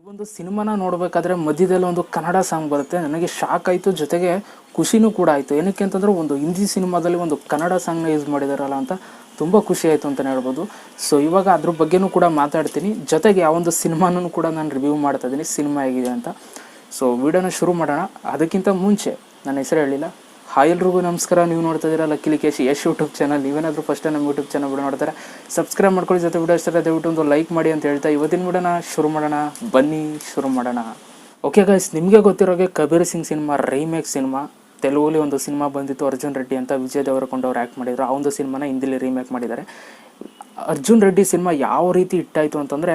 ಒಂದು ಸಿನಿಮಾನ ನೋಡಬೇಕಾದ್ರೆ ಮಧ್ಯದಲ್ಲಿ ಒಂದು ಕನ್ನಡ ಸಾಂಗ್ ಬರುತ್ತೆ. ನನಗೆ ಶಾಕ್ ಆಯಿತು, ಜೊತೆಗೆ ಖುಷಿನೂ ಕೂಡ ಆಯಿತು. ಏನಕ್ಕೆ ಅಂತಂದರೆ ಒಂದು ಹಿಂದಿ ಸಿನಿಮಾದಲ್ಲಿ ಒಂದು ಕನ್ನಡ ಸಾಂಗ್ನ ಯೂಸ್ ಮಾಡಿದಾರಲ್ಲ ಅಂತ ತುಂಬ ಖುಷಿ ಆಯಿತು ಅಂತಲೇ ಹೇಳ್ಬೋದು. ಸೊ ಇವಾಗ ಅದ್ರ ಬಗ್ಗೆನೂ ಕೂಡ ಮಾತಾಡ್ತೀನಿ, ಜೊತೆಗೆ ಆ ಒಂದು ಸಿನಿಮಾನೂ ಕೂಡ ನಾನು ರಿವ್ಯೂ ಮಾಡ್ತಾ ಇದ್ದೀನಿ ಸಿನಿಮಾ ಹೇಗಿದೆ ಅಂತ. ಸೊ ವಿಡಿಯೋನ ಶುರು ಮಾಡೋಣ. ಅದಕ್ಕಿಂತ ಮುಂಚೆ ನನ್ನ ಹೆಸರು ಹೇಳಿಲ್ಲ. ಹಾಯ್ ಎಲ್ರಿಗೂ ನಮಸ್ಕಾರ. ನೀವು ನೋಡ್ತಾ ಇದ್ದೀರಾ ಲಿಕೇಶ್ ಯಶ್ ಯೂಟ್ಯೂಬ್ ಚಾನಲ್. ನೀವೇನಾದರೂ ಫಸ್ಟ್ ನಮ್ಮ ಯೂಟ್ಯೂಬ್ ಚಾನಲ್ ವಿಡಿಯೋ ನೋಡ್ತಾರೆ ಸಬ್ಸ್ಕ್ರೈಬ್ ಮಾಡ್ಕೊಳ್ಳಿ, ಜೊತೆ ವಿಡಿಯೋ ಇಷ್ಟ ದಯವಿಟ್ಟು ಒಂದು ಲೈಕ್ ಮಾಡಿ ಅಂತ ಹೇಳ್ತಾ ಇವತ್ತಿನ ವಿಡಿಯೋನ ಶುರು ಮಾಡೋಣ. ಬನ್ನಿ ಶುರು ಮಾಡೋಣ. ಓಕೆ ಗೈಸ್, ನಿಮಗೆ ಗೊತ್ತಿರೋಗೆ Kabir Singh cinema remake cinema. ತೆಲುಗಲ್ಲಿ ಒಂದು ಸಿನಿಮಾ ಬಂದಿತ್ತು ಅರ್ಜುನ್ ರೆಡ್ಡಿ ಅಂತ, ವಿಜಯ್ ದೇವರಕೊಂಡ ಅವ್ರು ಆ್ಯಕ್ಟ್ ಮಾಡಿದ್ರು. ಆ ಒಂದು ಸಿನಿಮಾನ ಹಿಂದಿಲಿ ರೀಮೇಕ್ ಮಾಡಿದ್ದಾರೆ. ಅರ್ಜುನ್ ರೆಡ್ಡಿ ಸಿನಿಮಾ ಯಾವ ರೀತಿ ಹಿಟ್ಟಾಯಿತು ಅಂತಂದರೆ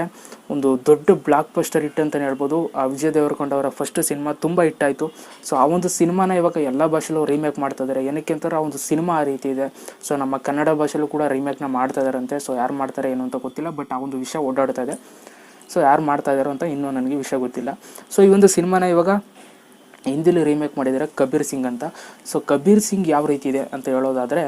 ಒಂದು ದೊಡ್ಡ ಬ್ಲಾಕ್ ಬಸ್ಟರ್ ಹಿಟ್ ಅಂತಲೇ ಹೇಳ್ಬೋದು. ಆ ವಿಜಯ್ ದೇವರಕೊಂಡ ಅವರ ಫಸ್ಟ್ ಸಿನಿಮಾ ತುಂಬ ಹಿಟ್ಟಾಯಿತು. ಸೊ ಆ ಒಂದು ಸಿನಿಮಾನ ಇವಾಗ ಎಲ್ಲ ಭಾಷೆಯಲ್ಲೂ ರೀಮೇಕ್ ಮಾಡ್ತಾ ಇದ್ದಾರೆ. ಏನಕ್ಕೆ ಅಂತಾರೆ, ಆ ಒಂದು ಸಿನಿಮಾ ಆ ರೀತಿ ಇದೆ. ಸೊ ನಮ್ಮ ಕನ್ನಡ ಭಾಷೆಯಲ್ಲೂ ಕೂಡ ರೀಮೇಕ್ನ ಮಾಡ್ತಾ ಇದ್ದಾರಂತೆ. ಸೊ ಯಾರು ಮಾಡ್ತಾರೆ ಏನು ಅಂತ ಗೊತ್ತಿಲ್ಲ, ಬಟ್ ಆ ಒಂದು ವಿಷಯ ಓಡಾಡ್ತಾ ಇದೆ. ಸೊ ಯಾರು ಮಾಡ್ತಾ ಇದ್ದಾರೋ ಅಂತ ಇನ್ನೂ ನನಗೆ ವಿಷಯ ಗೊತ್ತಿಲ್ಲ. ಸೊ ಈ ಒಂದು ಸಿನಿಮಾನ ಇವಾಗ ಹಿಂದಿಲಿ ರೀಮೇಕ್ ಮಾಡಿದ್ದಾರೆ ಕಬೀರ್ ಸಿಂಗ್ ಅಂತ. ಸೊ ಕಬೀರ್ ಸಿಂಗ್ ಯಾವ ರೀತಿ ಇದೆ ಅಂತ ಹೇಳೋದಾದರೆ,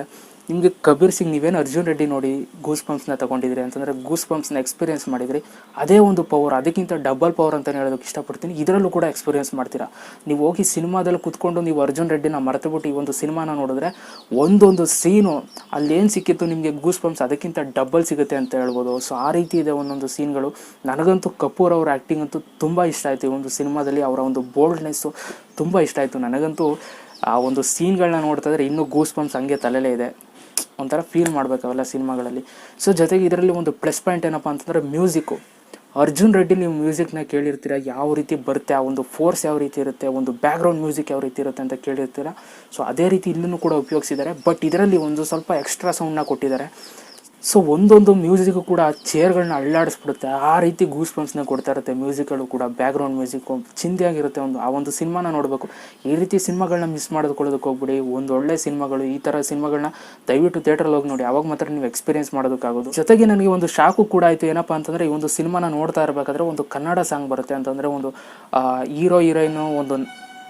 ನಿಮಗೆ ಕಬೀರ್ ಸಿಂಗ್ ನೀವೇನು ಅರ್ಜುನ್ ರೆಡ್ಡಿ ನೋಡಿ ಗೂಸ್ ಬಂಪ್ಸ್ನ ತೊಗೊಂಡಿದ್ರಿ ಅಂತಂದರೆ, ಗೂಸ್ ಬಂಪ್ಸ್ನ ಎಕ್ಸ್ಪೀರಿಯೆನ್ಸ್ ಮಾಡಿದ್ರಿ, ಅದೇ ಒಂದು ಪವರ್, ಅದಕ್ಕಿಂತ ಡಬಲ್ ಪವರ್ ಅಂತಲೇ ಹೇಳೋದಕ್ಕೆ ಇಷ್ಟಪಡ್ತೀನಿ. ಇದರಲ್ಲೂ ಕೂಡ ಎಕ್ಸ್ಪೀರಿಯೆನ್ಸ್ ಮಾಡ್ತೀರಾ. ನೀವು ಹೋಗಿ ಸಿನಿಮಾದಲ್ಲಿ ಕೂತ್ಕೊಂಡು ನೀವು ಅರ್ಜುನ್ ರೆಡ್ಡಿನ ಮರೆತುಬಿಟ್ಟು ಈ ಒಂದು ಸಿನಿಮಾನ ನೋಡಿದ್ರೆ ಒಂದೊಂದು ಸೀನು ಅಲ್ಲೇನು ಸಿಕ್ಕಿತ್ತು ನಿಮಗೆ ಗೂಸ್ ಬಂಪ್ಸ್ ಅದಕ್ಕಿಂತ ಡಬಲ್ ಸಿಗುತ್ತೆ ಅಂತ ಹೇಳ್ಬೋದು. ಸೊ ಆ ರೀತಿ ಇದೆ ಒಂದೊಂದು ಸೀನ್ಗಳು. ನನಗಂತೂ ಕಪೂರ್ ಅವರ ಆ್ಯಕ್ಟಿಂಗ್ ಅಂತೂ ತುಂಬ ಇಷ್ಟ ಆಯಿತು. ಈ ಒಂದು ಸಿನಿಮಾದಲ್ಲಿ ಅವರ ಒಂದು ಬೋಲ್ಡ್ನೆಸ್ಸು ತುಂಬ ಇಷ್ಟ ಆಯಿತು. ನನಗಂತೂ ಆ ಒಂದು ಸೀನ್ಗಳನ್ನ ನೋಡ್ತಾ ಇದ್ರೆ ಇನ್ನೂ ಗೂಸ್ ಬಂಪ್ಸ್ ಹಂಗೆ ತಲೆಯಲ್ಲೇ ಇದೆ. ಒಂಥರ ಫೀಲ್ ಮಾಡಬೇಕಾವೆಲ್ಲ ಸಿನಿಮಾಗಳಲ್ಲಿ. ಸೊ ಜೊತೆಗೆ ಇದರಲ್ಲಿ ಒಂದು ಪ್ಲಸ್ ಪಾಯಿಂಟ್ ಏನಪ್ಪ ಅಂತಂದರೆ ಮ್ಯೂಸಿಕ್ಕು. ಅರ್ಜುನ್ ರೆಡ್ಡಿ ನೀವು ಮ್ಯೂಸಿಕ್ನ ಕೇಳಿರ್ತೀರ, ಯಾವ ರೀತಿ ಬರುತ್ತೆ, ಆ ಒಂದು ಫೋರ್ಸ್ ಯಾವ ರೀತಿ ಇರುತ್ತೆ, ಒಂದು ಬ್ಯಾಕ್ಗ್ರೌಂಡ್ ಮ್ಯೂಸಿಕ್ ಯಾವ ರೀತಿ ಇರುತ್ತೆ ಅಂತ ಕೇಳಿರ್ತೀರ. ಸೊ ಅದೇ ರೀತಿ ಇಲ್ಲೂ ಕೂಡ ಉಪಯೋಗಿಸಿದ್ದಾರೆ. ಬಟ್ ಇದರಲ್ಲಿ ಒಂದು ಸ್ವಲ್ಪ ಎಕ್ಸ್ಟ್ರಾ ಸೌಂಡ್ನ ಕೊಟ್ಟಿದ್ದಾರೆ. ಸೊ ಒಂದೊಂದು ಮ್ಯೂಸಿಕ್ಕು ಕೂಡ ಚೇರ್ಗಳನ್ನ ಅಳ್ಳಾಡಿಸ್ಬಿಡುತ್ತೆ. ಆ ರೀತಿ ಗೂಸ್ ಬಂಪ್ಸ್ನ ಕೊಡ್ತಾ ಇರುತ್ತೆ ಮ್ಯೂಸಿಕ್ಗಳು ಕೂಡ. ಬ್ಯಾಕ್ಗ್ರೌಂಡ್ ಮ್ಯೂಸಿಕ್ಕು ಚಿಂದಿಯಾಗಿರುತ್ತೆ. ಆ ಒಂದು ಸಿನಿಮಾನ ನೋಡಬೇಕು. ಈ ರೀತಿ ಸಿನಿಮಾಗಳನ್ನ ಮಿಸ್ ಮಾಡೋದಕ್ಕೆ ಹೋಗ್ಬಿಡಿ. ಒಂದು ಒಳ್ಳೆ ಸಿನಿಮಾಗಳು, ಈ ಥರ ಸಿನಿಮಾಗಳನ್ನ ದಯವಿಟ್ಟು ಥಿಯೇಟ್ರಲ್ಲಿ ಹೋಗಿ ನೋಡಿ. ಅವಾಗ ಮಾತ್ರ ನೀವು ಎಕ್ಸ್ಪೀರಿಯೆನ್ಸ್ ಮಾಡೋದಕ್ಕಾಗೋದು. ಜೊತೆಗೆ ನನಗೆ ಒಂದು ಶಾಕು ಕೂಡ ಆಯಿತು. ಏನಪ್ಪ ಅಂತಂದರೆ, ಈ ಒಂದು ಸಿನಿಮಾನ ನೋಡ್ತಾ ಇರಬೇಕಾದ್ರೆ ಒಂದು ಕನ್ನಡ ಸಾಂಗ್ ಬರುತ್ತೆ. ಅಂತಂದರೆ ಒಂದು ಹೀರೋ ಹೀರೋಯಿನು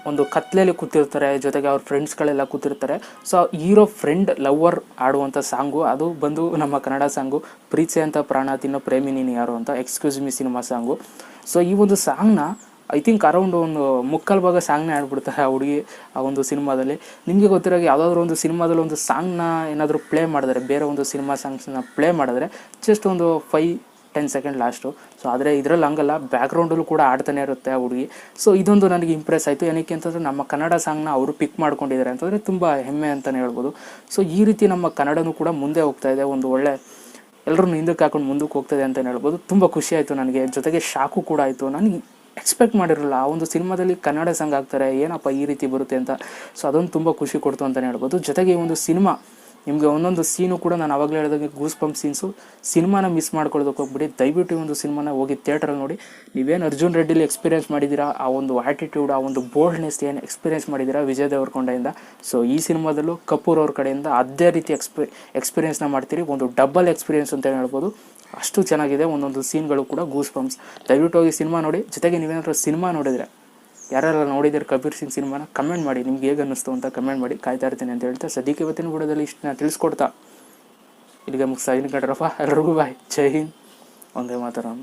ಒಂದು ಕತ್ಲೆಯಲ್ಲಿ ಕೂತಿರ್ತಾರೆ, ಜೊತೆಗೆ ಅವ್ರ ಫ್ರೆಂಡ್ಸ್ಗಳೆಲ್ಲ ಕೂತಿರ್ತಾರೆ. ಸೊ ಹೀರೋ ಫ್ರೆಂಡ್ ಲವರ್ ಆಡುವಂಥ ಸಾಂಗು ಅದು ಬಂದು ನಮ್ಮ ಕನ್ನಡ ಸಾಂಗು, ಪ್ರೀತಿ ಅಂತ ಪ್ರಾಣ ತಿನ್ನೋ ಪ್ರೇಮಿ ನೀನು ಯಾರು ಅಂತ excuse me cinema song. So ಈ ಒಂದು ಸಾಂಗ್ನ ಐ ಥಿಂಕ್ ಅರೌಂಡ್ ಒಂದು ಮುಕ್ಕಾಲು ಭಾಗ ಸಾಂಗ್ನ ಆಡ್ಬಿಡ್ತಾರೆ ಆ ಹುಡುಗಿ ಆ ಒಂದು ಸಿನಿಮಾದಲ್ಲಿ. ನಿಮಗೆ ಗೊತ್ತಿರೋ ಯಾವುದಾದ್ರೂ ಒಂದು ಸಿನಿಮಾದಲ್ಲಿ ಒಂದು ಸಾಂಗ್ನ ಏನಾದರೂ ಪ್ಲೇ ಮಾಡಿದ್ರೆ, ಬೇರೆ ಒಂದು ಸಿನಿಮಾ ಸಾಂಗ್ಸ್ನ ಪ್ಲೇ ಮಾಡಿದ್ರೆ ಜಸ್ಟ್ ಒಂದು 5-10 ಸೆಕೆಂಡ್ ಲಾಸ್ಟು. ಸೊ ಆದರೆ ಇದರಲ್ಲಿ ಹಂಗಲ್ಲ, ಬ್ಯಾಕ್ಗ್ರೌಂಡಲ್ಲೂ ಕೂಡ ಆಡ್ತಾನೆ ಇರುತ್ತೆ ಆ ಹುಡುಗಿ. ಸೊ ಇದೊಂದು ನನಗೆ ಇಂಪ್ರೆಸ್ ಆಯಿತು. ಏನಕ್ಕೆ ಅಂತಂದರೆ, ನಮ್ಮ ಕನ್ನಡ ಸಾಂಗ್ನ ಅವರು ಪಿಕ್ ಮಾಡ್ಕೊಂಡಿದ್ದಾರೆ ಅಂತಂದರೆ ತುಂಬ ಹೆಮ್ಮೆ ಅಂತಲೇ ಹೇಳ್ಬೋದು. ಸೊ ಈ ರೀತಿ ನಮ್ಮ ಕನ್ನಡನೂ ಕೂಡ ಮುಂದೆ ಹೋಗ್ತಾ ಇದೆ. ಒಂದು ಒಳ್ಳೆ ಎಲ್ಲರೂ ಹಿಂದಕ್ಕೆ ಹಾಕೊಂಡು ಮುಂದಕ್ಕೆ ಹೋಗ್ತಾಯಿದೆ ಅಂತಲೇ ಹೇಳ್ಬೋದು. ತುಂಬ ಖುಷಿ ಆಯಿತು ನನಗೆ. ಜೊತೆಗೆ ಶಾಕು ಕೂಡ ಆಯಿತು. ನನಗೆ ಎಕ್ಸ್ಪೆಕ್ಟ್ ಮಾಡಿರಲಿಲ್ಲ ಆ ಒಂದು ಸಿನಿಮಾದಲ್ಲಿ ಕನ್ನಡ ಸಾಂಗ್ ಆಗ್ತಾರೆ, ಏನಪ್ಪ ಈ ರೀತಿ ಬರುತ್ತೆ ಅಂತ. ಸೊ ಅದೊಂದು ತುಂಬ ಖುಷಿ ಕೊಡ್ತು ಅಂತಲೇ ಹೇಳ್ಬೋದು. ಜೊತೆಗೆ ಈ ಒಂದು ಸಿನಿಮಾ ನಿಮಗೆ ಒಂದೊಂದು ಸೀನು ಕೂಡ ನಾನು ಆವಾಗಲೇ ಹೇಳಿದಾಗೆ ಗೂಸ್ ಬಂಪ್ ಸೀನ್ಸು. ಸಿನಿಮಾನ ಮಿಸ್ ಮಾಡ್ಕೊಳ್ಳೋದಕ್ಕೆ ಹೋಗ್ಬಿಡಿ. ದಯವಿಟ್ಟು ಈ ಒಂದು ಸಿನಿಮಾನ ಹೋಗಿ ಥಿಯೇಟ್ರಲ್ಲಿ ನೋಡಿ. ನೀವೇನು ಅರ್ಜುನ್ ರೆಡ್ಡಿಲಿ ಎಕ್ಸ್ಪೀರಿಯೆನ್ಸ್ ಮಾಡಿದ್ದೀರಾ, ಆ ಒಂದು ಆ್ಯಟಿಟ್ಯೂಡ್, ಆ ಒಂದು ಬೋಲ್ಡ್ನೆಸ್ ಏನು ಎಕ್ಸ್ಪೀರಿಯೆನ್ಸ್ ಮಾಡಿದ್ದೀರಾ ವಿಜಯ್ ದೇವರಕೊಂಡೆಯಿಂದ, ಸೊ ಈ ಸಿನಿಮಾದಲ್ಲೂ ಕಪೂರ್ ಅವ್ರ ಕಡೆಯಿಂದ ಅದೇ ರೀತಿ ಎಕ್ಸ್ಪೀರಿಯೆನ್ಸ್ನ ಮಾಡ್ತೀರಿ. ಒಂದು ಡಬಲ್ ಎಕ್ಸ್ಪೀರಿಯೆನ್ಸ್ ಅಂತ ಹೇಳ್ಬೋದು. ಅಷ್ಟು ಚೆನ್ನಾಗಿದೆ ಒಂದೊಂದು ಸೀನ್ಗಳು ಕೂಡ ಗೂಸ್ ಬಂಪ್ಸ್. ದಯವಿಟ್ಟು ಹೋಗಿ ಸಿನಿಮಾ ನೋಡಿ. ಜೊತೆಗೆ ನೀವೇನಾದರೂ ಸಿನಿಮಾ ನೋಡಿದರೆ, ಯಾರೆಲ್ಲ ನೋಡಿದರೆ ಕಬೀರ್ ಸಿಂಗ್ ಸಿನಿಮಾನ ಕಮೆಂಟ್ ಮಾಡಿ, ನಿಮ್ಗೆ ಹೇಗೆ ಅನ್ನಿಸ್ತು ಅಂತ ಕಮೆಂಟ್ ಮಾಡಿ. ಕಾಯ್ತಾ ಇರ್ತೀನಿ ಅಂತ ಹೇಳ್ತಾ ಸದ್ಯಕ್ಕೆ ಇವತ್ತಿನ ವಿಡಿಯೋದಲ್ಲಿ ಇಷ್ಟನ್ನ ತಿಳಿಸ್ಕೊಡ್ತಾ ಇಲ್ಲಿಗೆ ಮುಗಿಸ್ತಾ ಇದ್ದೀನಿ ಕಣ್ರಪ್ಪ. ಎಲ್ರಿಗೂ ಬಾಯ್. ಜೈ ಹಿಂದ್, ಒಂದೇ ಮಾತರಂ.